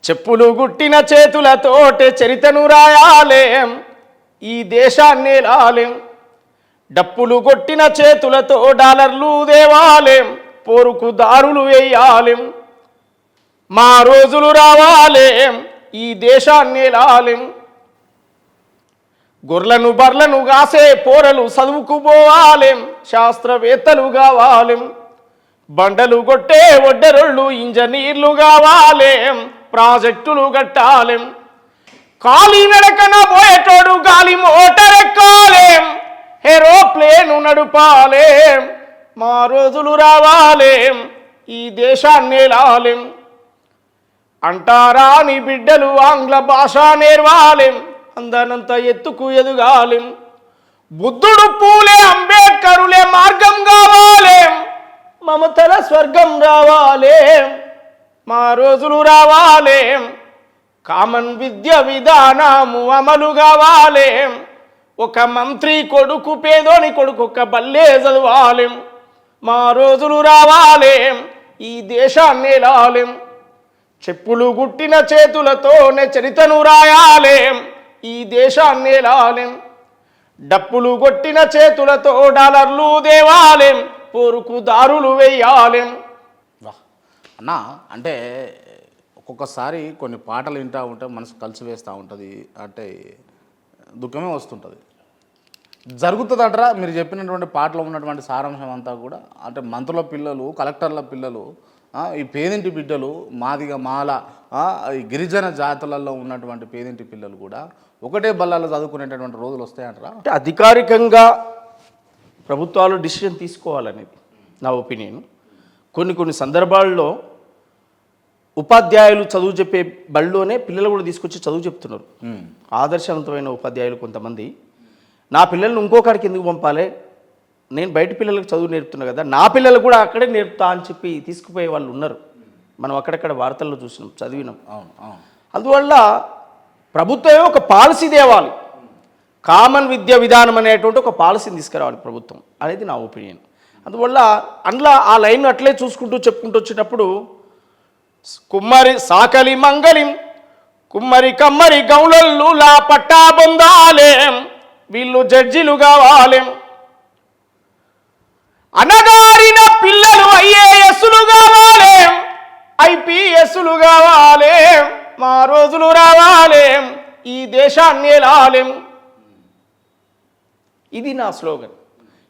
చెప్పులు గుట్టిన చేతులతోటే చరితను రాయాలేం, ఈ దేశాన్ని లాలేం. డప్పులు కొట్టిన చేతులతో డాలర్లు దేవాలేం, పోరుకు దారులు వేయాలేం. మా రోజులు రావాలేం, ఈ దేశాన్ని లాలేం. గొర్లను బర్లను గాసే పోరలు చదువుకు పోవాలేం, శాస్త్రవేత్తలు కావాలేం. బండలు కొట్టే ఒడ్డెరొళ్ళు ఇంజనీర్లు కావాలేం, ప్రాజెక్టులు కట్టాలేం. కాలి నడకన పోయేటోడు గాలి మోటరెక్కాలేం, ఏరోప్లేను నడుపాలేం. మా రోజులు రావాలేం, ఈ దేశాన్ని లాలేం. అంటారాని బిడ్డలు ఆంగ్ల భాష నేర్వాలేం, అందనంత ఎత్తుకు ఎదుగాలేం. బుద్ధుడు పూలే అంబేద్కరులే మార్గం కావాలేం, మమతల స్వర్గం రావాలేం. మా రోజులు రావాలేం, కామన్ విద్య విధానము అమలు కావాలేం. ఒక మంత్రి కొడుకు పేదోని కొడుకు ఒక బల్లే చదవాలేం. మా రోజులు రావాలేం, ఈ దేశాన్ని లాలేం. చెప్పులు గుట్టిన చేతులతోనే చరితను రాయాలేం, ఈ దేశాన్ని లాలేం. డప్పులు కొట్టిన చేతులతో డాలర్లు దేవాలేం, పోరుకు దారులు వేయాలేం. అన్నా అంటే ఒక్కొక్కసారి కొన్ని పాటలు వింటూ ఉంటే మనసు కలిసి వేస్తూ ఉంటుంది, అంటే దుఃఖమే వస్తుంటుంది. జరుగుతుందట్రా మీరు చెప్పినటువంటి పాటలో ఉన్నటువంటి సారాంశం అంతా కూడా, అంటే మంత్రుల పిల్లలు, కలెక్టర్ల పిల్లలు, ఈ పేదింటి బిడ్డలు, మాదిగ మాల, ఈ గిరిజన జాతులలో ఉన్నటువంటి పేదింటి పిల్లలు కూడా ఒకటే బల్లాలో చదువుకునేటటువంటి రోజులు వస్తాయంటారా? అంటే అధికారికంగా ప్రభుత్వాలు డిసిషన్ తీసుకోవాలనేది నా ఒపీనియన్. కొన్ని సందర్భాల్లో ఉపాధ్యాయులు చదువు చెప్పే బళ్ళలోనే పిల్లలు కూడా తీసుకొచ్చి చదువు చెప్తున్నారు. ఆదర్శవంతమైన ఉపాధ్యాయులు కొంతమంది, నా పిల్లల్ని ఇంకొకరికి ఎందుకు పంపాలి, నేను బయట పిల్లలకు చదువు నేర్పుతున్నా కదా, నా పిల్లలు కూడా అక్కడే నేర్పుతా అని చెప్పి తీసుకుపోయే వాళ్ళు ఉన్నారు. మనం అక్కడక్కడ వార్తల్లో చూసినాం, చదివినాం. అందువల్ల ప్రభుత్వమే ఒక పాలసీ తేవాలి, కామన్ విద్య విధానం అనేటువంటి ఒక పాలసీని తీసుకురావాలి ప్రభుత్వం అనేది నా ఒపీనియన్. అందువల్ల అందులో ఆ లైన్ అట్లే చూసుకుంటూ చెప్పుకుంటూ వచ్చినప్పుడు కుమ్మరి సాకలి మంగళిం కుమ్మరి కమ్మరి గౌలల్లు లా పట్టా పొందాలేం, వీళ్ళు జడ్జిలు కావాలేం. అనగారిన పిల్లలు ఐఏఎస్లు కావాలేం, ఐపీఎస్లు కావాలేం. మా రోజులు రావాలేం, ఈ దేశాన్ని లాలేం. ఇది నా స్లోగన్.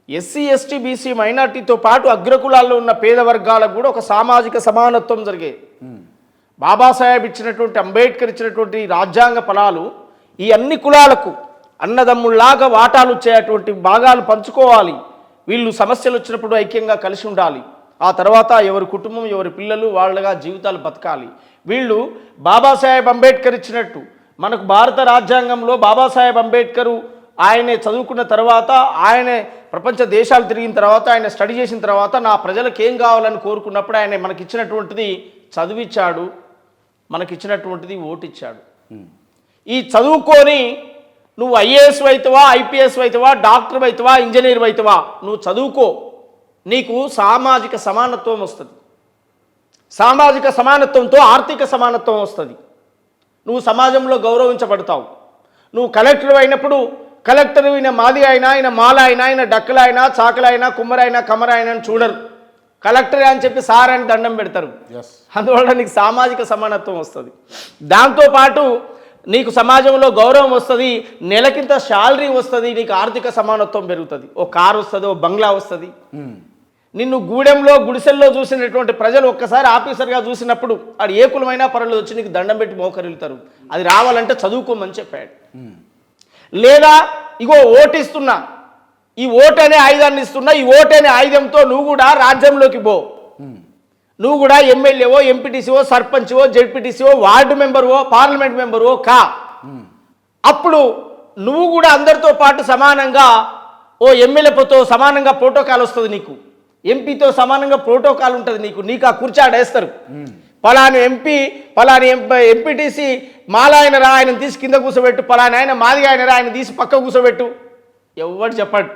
ఎస్సీ ఎస్టీ బీసీ మైనార్టీతో పాటు అగ్రకులాల్లో ఉన్న పేద వర్గాలకు కూడా ఒక సామాజిక సమానత్వం జరిగే, బాబాసాహెబ్ ఇచ్చినటువంటి, అంబేద్కర్ ఇచ్చినటువంటి రాజ్యాంగ ఫలాలు ఈ అన్ని కులాలకు అన్నదమ్ముల్లాగా వాటాలు వచ్చేటువంటి భాగాలు పంచుకోవాలి. వీళ్ళు సమస్యలు వచ్చినప్పుడు ఐక్యంగా కలిసి ఉండాలి. ఆ తర్వాత ఎవరి కుటుంబం ఎవరి పిల్లలు వాళ్ళగా జీవితాలు బతకాలి. వీళ్ళు బాబాసాహెబ్ అంబేద్కర్ ఇచ్చినట్టు, మనకు భారత రాజ్యాంగంలో బాబాసాహెబ్ అంబేద్కరు ఆయనే చదువుకున్న తర్వాత, ఆయనే ప్రపంచ దేశాలు తిరిగిన తర్వాత, ఆయన స్టడీ చేసిన తర్వాత నా ప్రజలకు ఏం కావాలని కోరుకున్నప్పుడు ఆయన మనకిచ్చినటువంటిది చదివిచ్చాడు, మనకిచ్చినటువంటిది ఓటిచ్చాడు. ఈ చదువుకొని నువ్వు ఐఏఎస్ అవుతావా, ఐపీఎస్ అవుతావా, డాక్టర్ అవుతావా, ఇంజనీర్ అవుతావా, నువ్వు చదువుకో, నీకు సామాజిక సమానత్వం వస్తుంది. సామాజిక సమానత్వంతో ఆర్థిక సమానత్వం వస్తుంది. నువ్వు సమాజంలో గౌరవించబడతావు. నువ్వు కలెక్టర్ అయినప్పుడు కలెక్టర్ అయిన మాది అయినా, ఆయన మాల అయినా, ఆయన డక్కల అయినా, చాకల అయినా, కుమ్మరైనా, కమరైనా అని చూడరు. కలెక్టర్ అని చెప్పి సార్ అని దండం పెడతారు. అందువల్ల నీకు సామాజిక సమానత్వం వస్తుంది. దాంతోపాటు నీకు సమాజంలో గౌరవం వస్తుంది, నెలకింత శాలరీ వస్తుంది, నీకు ఆర్థిక సమానత్వం పెరుగుతుంది. ఓ కారు వస్తుంది, ఓ బంగ్లా వస్తుంది. నిన్ను గూడెంలో గుడిసెల్లో చూసినటువంటి ప్రజలు ఒక్కసారి ఆఫీసర్గా చూసినప్పుడు ఆడు ఏ కులమైనా పర్వాలేదు వచ్చి నీకు దండం పెట్టి మోకరిల్లుతారు. అది రావాలంటే చదువుకోమని చెప్పాడు. లేదా ఇగో ఓటిస్తున్నా, ఈ ఓటు అనే ఆయుధాన్ని ఇస్తున్నా, ఈ ఓటు అనే ఆయుధంతో నువ్వు కూడా రాజ్యంలోకి పో, నువ్వు కూడా ఎమ్మెల్యేవో, ఎంపీటీసీవో, సర్పంచ్వో, జెడ్పీటీసీవో, వార్డు మెంబర్వో, పార్లమెంట్ మెంబర్వో కా. అప్పుడు నువ్వు కూడా అందరితో పాటు సమానంగా, ఓ ఎమ్మెల్యేతో సమానంగా ప్రోటోకాల్ వస్తుంది, నీకు ఎంపీతో సమానంగా ప్రోటోకాల్ ఉంటుంది. నీకు ఆ కుర్చాడేస్తారు. పలాని ఎంపీ, పలాని ఎంపీటీసీ మాలాయన రా, ఆయన తీసి కింద కూర్చోబెట్టు, పలాని ఆయన మాదిగా ఆయన రా, ఆయన తీసి పక్క కూర్చోబెట్టు, ఎవరు చెప్పాడు.